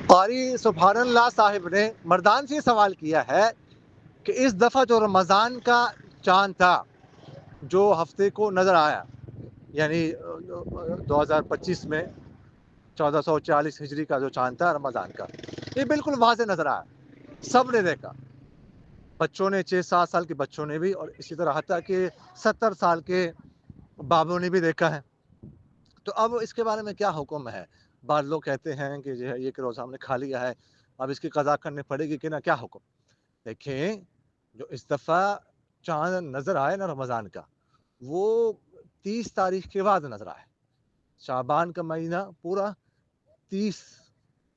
قاری سبحان اللہ صاحب نے مردان سے سوال کیا ہے کہ اس دفعہ جو رمضان کا چاند تھا جو ہفتے کو نظر آیا، یعنی 2025 میں 1440 ہجری کا جو چاند تھا رمضان کا، یہ بالکل واضح نظر آیا، سب نے دیکھا، بچوں نے 6-7 سال کے بچوں نے بھی، اور اسی طرح حتیٰ کہ 70 سال کے بابوں نے بھی دیکھا ہے۔ تو اب اس کے بارے میں کیا حکم ہے؟ بعض لوگ کہتے ہیں کہ جو ہے یہ کہ روزہ ہم نے کھا لیا ہے، اب اس کی قضا کرنی پڑے گی کہ نہ، کیا حکم؟ دیکھیں، جو اس دفعہ چاند نظر آئے نا رمضان کا، وہ 30 تاریخ کے بعد نظر آئے۔ شعبان کا مہینہ پورا 30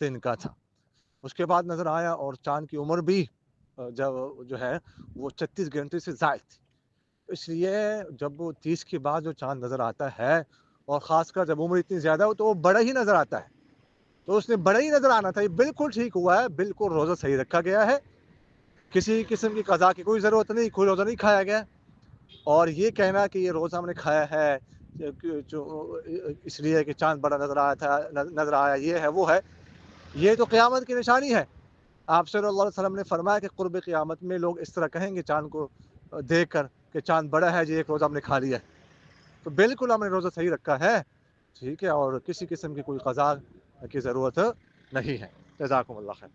دن کا تھا، اس کے بعد نظر آیا، اور چاند کی عمر بھی جو ہے وہ 36 گھنٹے سے زائد تھی۔ اس لیے جب وہ 30 کے بعد جو چاند نظر آتا ہے، اور خاص کر جب عمر اتنی زیادہ ہو، تو وہ بڑا ہی نظر آتا ہے، تو اس نے بڑا ہی نظر آنا تھا۔ یہ بالکل ٹھیک ہوا ہے، بالکل روزہ صحیح رکھا گیا ہے، کسی قسم کی قضا کی کوئی ضرورت نہیں، کوئی روزہ نہیں کھایا گیا۔ اور یہ کہنا کہ یہ روزہ ہم نے کھایا ہے جو اس لیے کہ چاند بڑا نظر آیا، یہ ہے وہ ہے، یہ تو قیامت کی نشانی ہے۔ آپ صلی اللہ علیہ وسلم نے فرمایا کہ قرب قیامت میں لوگ اس طرح کہیں گے چاند کو دیکھ کر کہ چاند بڑا ہے جی، ایک روزہ ہم نے کھا لیا ہے۔ تو بالکل ہم نے روزہ صحیح رکھا ہے، ٹھیک ہے، اور کسی قسم کی کوئی قضا کی ضرورت نہیں ہے۔ جزاکم اللہ خیر۔